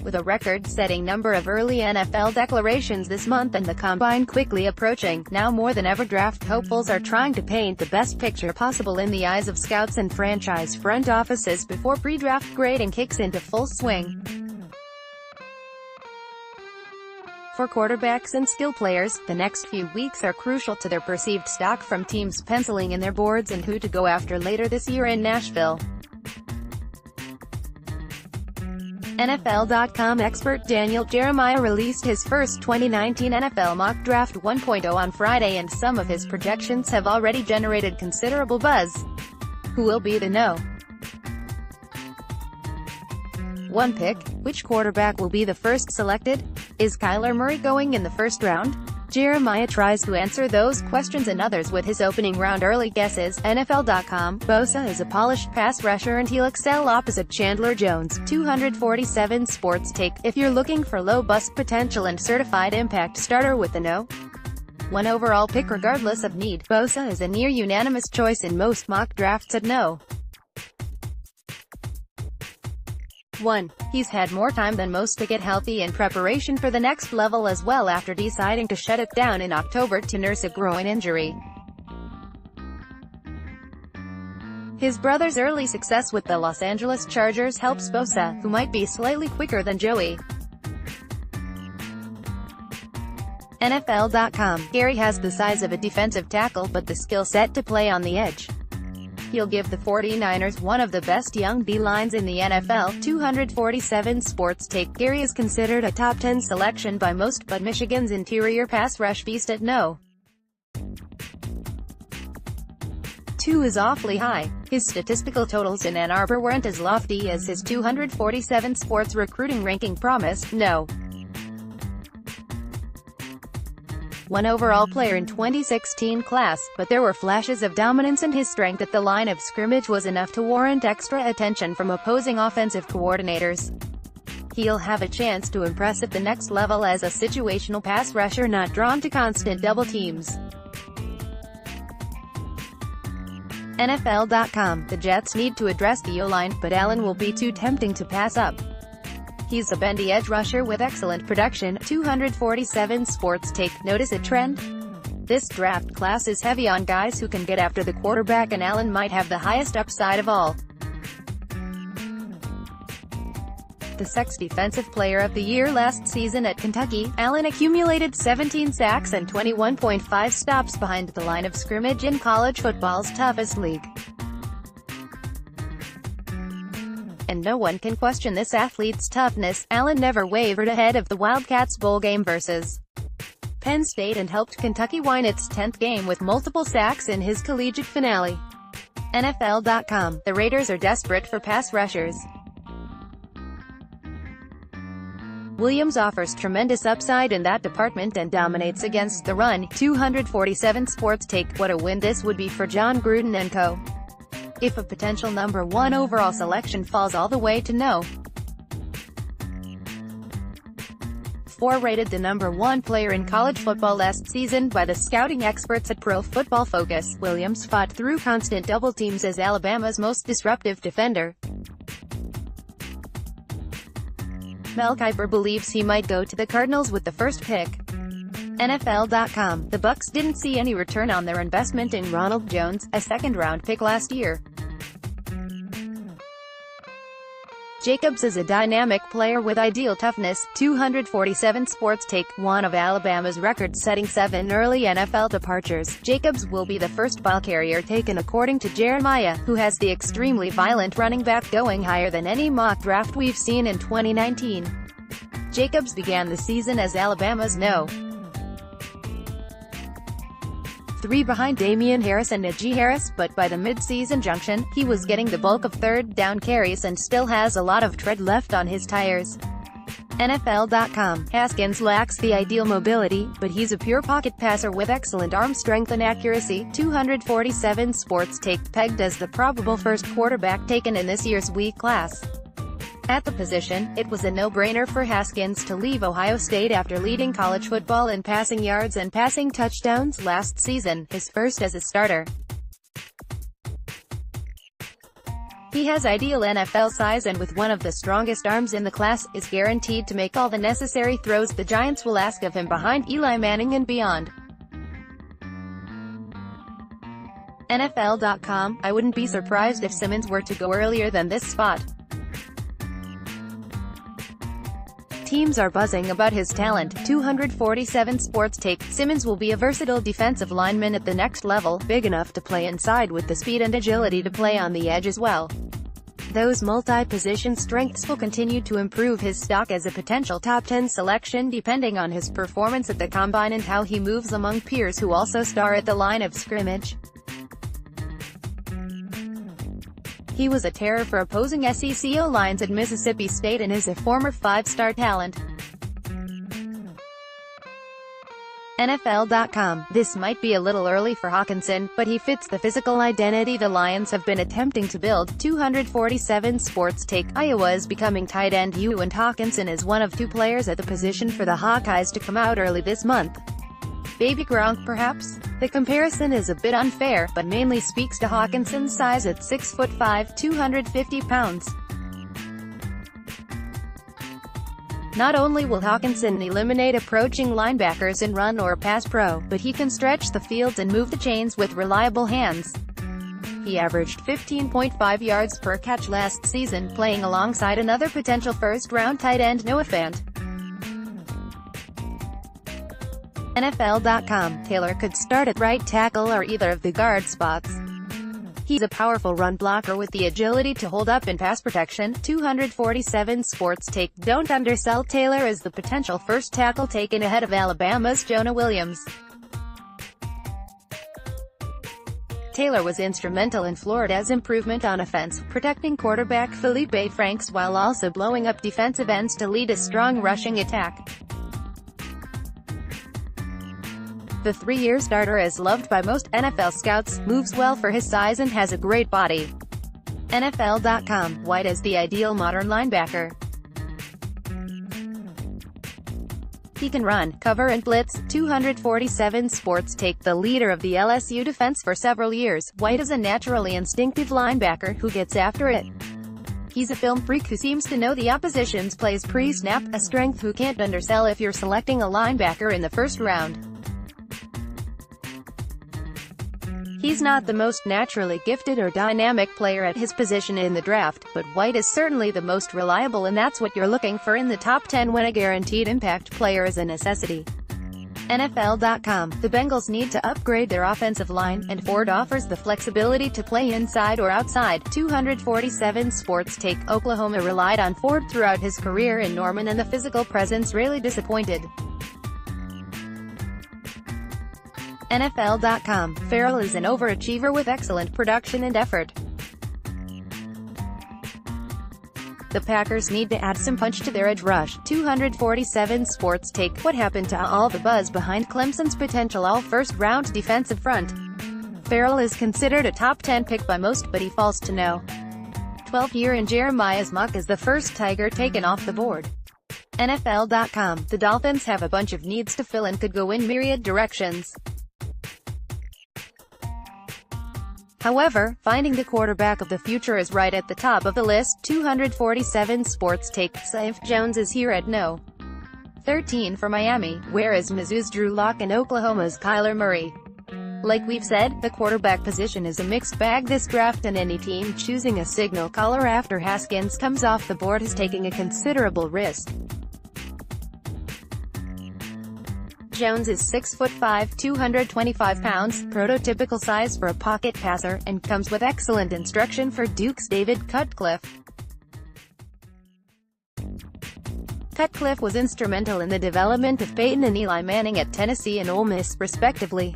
with a record-setting number of early NFL declarations this month and the Combine quickly approaching. Now more than ever, draft hopefuls are trying to paint the best picture possible in the eyes of scouts and franchise front offices before pre-draft grading kicks into full swing. For quarterbacks and skill players, the next few weeks are crucial to their perceived stock, from teams penciling in their boards and who to go after later this year in Nashville. NFL.com expert Daniel Jeremiah released his first 2019 NFL Mock Draft 1.0 on Friday, and some of his projections have already generated considerable buzz. Who will be the No. 1 pick? Which quarterback will be the first selected? Is Kyler Murray going in the first round? Jeremiah tries to answer those questions and others with his opening round early guesses. NFL.com, Bosa is a polished pass rusher and he'll excel opposite Chandler Jones. 247 Sports Take, if you're looking for low bust potential and certified impact starter with the No. 1 overall pick regardless of need, Bosa is a near unanimous choice in most mock drafts at No. 1. He's had more time than most to get healthy in preparation for the next level as well, after deciding to shut it down in October to nurse a groin injury. His brother's early success with the Los Angeles Chargers helps Bosa, who might be slightly quicker than Joey. NFL.com, Gary has the size of a defensive tackle but the skill set to play on the edge. He'll give the 49ers one of the best young D-lines in the NFL. 247 Sports Take, Gary is considered a top 10 selection by most, but Michigan's interior pass rush beast at No. 2 is awfully high. His statistical totals in Ann Arbor weren't as lofty as his 247 Sports recruiting ranking promised. No. 1 overall player in 2016 class, but there were flashes of dominance, and his strength at the line of scrimmage was enough to warrant extra attention from opposing offensive coordinators. He'll have a chance to impress at the next level as a situational pass rusher not drawn to constant double teams. NFL.com, the Jets need to address the O-line, but Allen will be too tempting to pass up. He's a bendy edge rusher with excellent production. 247 Sports Take, notice a trend? This draft class is heavy on guys who can get after the quarterback, and Allen might have the highest upside of all. The Sex Defensive Player of the Year last season at Kentucky, Allen accumulated 17 sacks and 21.5 stops behind the line of scrimmage in college football's toughest league. And no one can question this athlete's toughness. Allen never wavered ahead of the Wildcats bowl game versus Penn State and helped Kentucky win its 10th game with multiple sacks in his collegiate finale. NFL.com, the Raiders are desperate for pass rushers. Williams offers tremendous upside in that department and dominates against the run. 247 Sports Take, what a win this would be for John Gruden and co. If a potential number 1 overall selection falls all the way to No. 4 rated the number 1 player in college football last season by the scouting experts at Pro Football Focus, Williams fought through constant double teams as Alabama's most disruptive defender. Mel Kiper believes he might go to the Cardinals with the first pick. NFL.com, the Bucs didn't see any return on their investment in Ronald Jones, a second-round pick last year. Jacobs is a dynamic player with ideal toughness. 247 Sports Take, one of Alabama's record-setting 7 early NFL departures. Jacobs will be the first ball carrier taken according to Jeremiah, who has the extremely violent running back going higher than any mock draft we've seen in 2019. Jacobs began the season as Alabama's No. 3 behind Damian Harris and Najee Harris, but by the mid-season junction, he was getting the bulk of third down carries and still has a lot of tread left on his tires. NFL.com, Haskins lacks the ideal mobility, but he's a pure pocket passer with excellent arm strength and accuracy. 247 Sports Take, pegged as the probable first quarterback taken in this year's weak class. At the position, it was a no-brainer for Haskins to leave Ohio State after leading college football in passing yards and passing touchdowns last season, his first as a starter. He has ideal NFL size and with one of the strongest arms in the class, is guaranteed to make all the necessary throws the Giants will ask of him behind Eli Manning and beyond. NFL.com, I wouldn't be surprised if Simmons were to go earlier than this spot. Teams are buzzing about his talent. 247 Sports Take, Simmons will be a versatile defensive lineman at the next level, big enough to play inside with the speed and agility to play on the edge as well. Those multi-position strengths will continue to improve his stock as a potential top 10 selection depending on his performance at the combine and how he moves among peers who also star at the line of scrimmage. He was a terror for opposing SEC O-lines at Mississippi State and is a former five-star talent. NFL.com, this might be a little early for Hawkinson, but he fits the physical identity the Lions have been attempting to build. 247 Sports Take, Iowa is becoming tight end U and Hawkinson is one of two players at the position for the Hawkeyes to come out early this month. Baby Gronk perhaps? The comparison is a bit unfair, but mainly speaks to Hawkinson's size at 6'5", 250 pounds. Not only will Hawkinson eliminate approaching linebackers in run or pass pro, but he can stretch the fields and move the chains with reliable hands. He averaged 15.5 yards per catch last season, playing alongside another potential first-round tight end Noah Fant. NFL.com, Taylor could start at right tackle or either of the guard spots. He's a powerful run blocker with the agility to hold up in pass protection. 247 Sports Take, don't undersell Taylor as the potential first tackle taken ahead of Alabama's Jonah Williams. Taylor was instrumental in Florida's improvement on offense, protecting quarterback Felipe Franks while also blowing up defensive ends to lead a strong rushing attack. The three-year starter is loved by most NFL scouts, moves well for his size and has a great body. NFL.com, White is the ideal modern linebacker. He can run, cover and blitz. 247 Sports Take, the leader of the LSU defense for several years, White is a naturally instinctive linebacker who gets after it. He's a film freak who seems to know the opposition's plays pre-snap, a strength who can't undersell if you're selecting a linebacker in the first round. He's not the most naturally gifted or dynamic player at his position in the draft, but White is certainly the most reliable, and that's what you're looking for in the top 10 when a guaranteed impact player is a necessity. NFL.com, the Bengals need to upgrade their offensive line, and Ford offers the flexibility to play inside or outside. 247 Sports Take, Oklahoma relied on Ford throughout his career in Norman and the physical presence rarely disappointed. NFL.com, Farrell is an overachiever with excellent production and effort. The Packers need to add some punch to their edge rush. 247 Sports Take, what happened to all the buzz behind Clemson's potential all-first-round defensive front? Farrell is considered a top 10 pick by most, but he falls to no. 12-year and Jeremiah Smock is the first Tiger taken off the board. NFL.com, the Dolphins have a bunch of needs to fill and could go in myriad directions. However, finding the quarterback of the future is right at the top of the list. 247 Sports Take, Zay Jones is here at no. 13 for Miami, whereas Mizzou's Drew Lock and Oklahoma's Kyler Murray. Like we've said, the quarterback position is a mixed bag this draft, and any team choosing a signal caller after Haskins comes off the board is taking a considerable risk. Jones is 6'5", 225 pounds, prototypical size for a pocket passer, and comes with excellent instruction for Duke's David Cutcliffe. Cutcliffe was instrumental in the development of Peyton and Eli Manning at Tennessee and Ole Miss, respectively.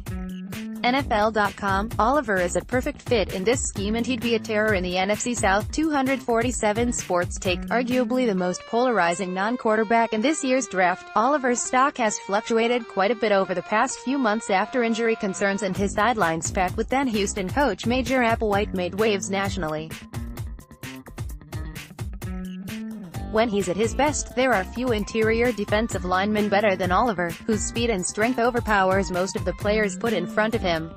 NFL.com, Oliver is a perfect fit in this scheme and he'd be a terror in the NFC South. 247 Sports Take, arguably the most polarizing non-quarterback in this year's draft, Oliver's stock has fluctuated quite a bit over the past few months after injury concerns and his sideline spat with then Houston coach Major Applewhite made waves nationally. When he's at his best, there are few interior defensive linemen better than Oliver, whose speed and strength overpowers most of the players put in front of him.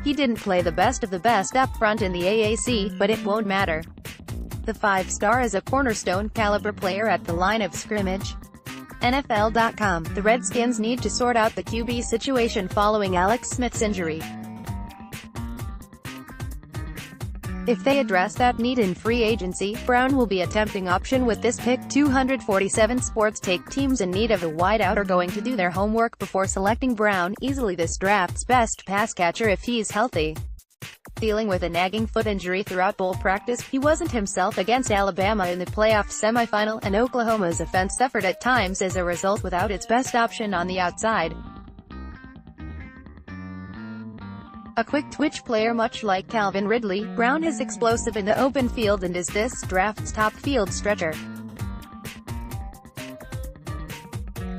He didn't play the best of the best up front in the AAC, but it won't matter. The five-star is a cornerstone caliber player at the line of scrimmage. NFL.com, the Redskins need to sort out the QB situation following Alex Smith's injury. If they address that need in free agency, Brown will be a tempting option with this pick. 247 Sports Take teams in need of a wideout are going to do their homework before selecting Brown, easily this draft's best pass catcher if he's healthy. Dealing with a nagging foot injury throughout bowl practice, he wasn't himself against Alabama in the playoff semifinal, and Oklahoma's offense suffered at times as a result without its best option on the outside. A quick twitch player much like Calvin Ridley, Brown is explosive in the open field and is this draft's top field stretcher.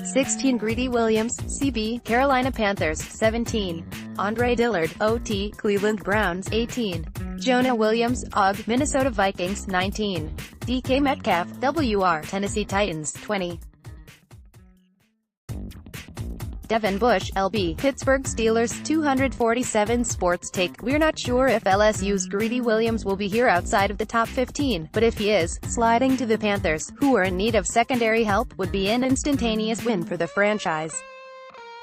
16 Greedy Williams, CB, Carolina Panthers. 17. Andre Dillard, OT, Cleveland Browns. 18. Jonah Williams, OG, Minnesota Vikings. 19. DK Metcalf, WR, Tennessee Titans. 20. Devin Bush, LB, Pittsburgh Steelers. 247 Sports Take, we're not sure if LSU's Greedy Williams will be here outside of the top 15, but if he is, sliding to the Panthers, who are in need of secondary help, would be an instantaneous win for the franchise.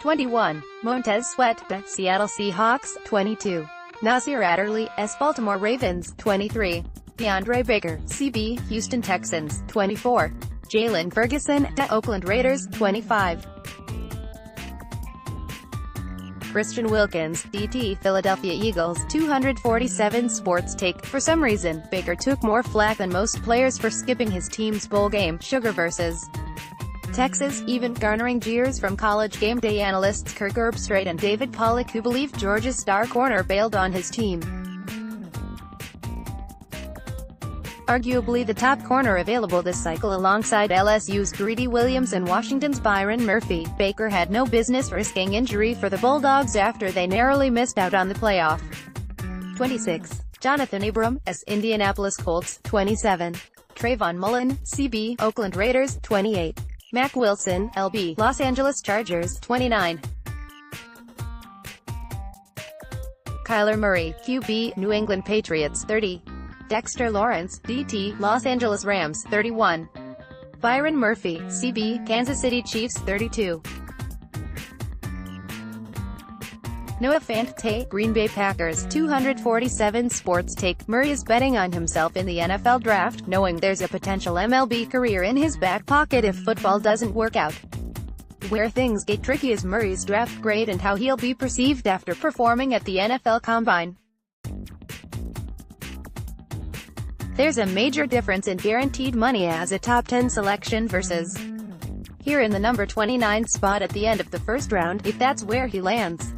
21. Montez Sweat, Seattle Seahawks. 22. Nasir Adderley, Baltimore Ravens. 23. DeAndre Baker, CB, Houston Texans. 24. Jalen Ferguson, Oakland Raiders. 25. Christian Wilkins, DT, Philadelphia Eagles. 247 Sports Take, for some reason, Baker took more flack than most players for skipping his team's bowl game, Sugar vs. Texas, even garnering jeers from College Game Day analysts Kirk Herbstreit and David Pollack, who believe Georgia's star corner bailed on his team. Arguably the top corner available this cycle alongside LSU's Greedy Williams and Washington's Byron Murphy, Baker had no business risking injury for the Bulldogs after they narrowly missed out on the playoff. 26. Jonathan Abram, Indianapolis Colts. 27. Trayvon Mullen, CB, Oakland Raiders. 28. Mack Wilson, LB, Los Angeles Chargers. 29. Kyler Murray, QB, New England Patriots. 30. Dexter Lawrence, DT, Los Angeles Rams. 31. Byron Murphy, CB, Kansas City Chiefs. 32. Noah Fant, Green Bay Packers. 247 Sports Take, Murray is betting on himself in the NFL draft, knowing there's a potential MLB career in his back pocket if football doesn't work out. Where things get tricky is Murray's draft grade and how he'll be perceived after performing at the NFL Combine. There's a major difference in guaranteed money as a top 10 selection versus here in the number 29 spot at the end of the first round, if that's where he lands.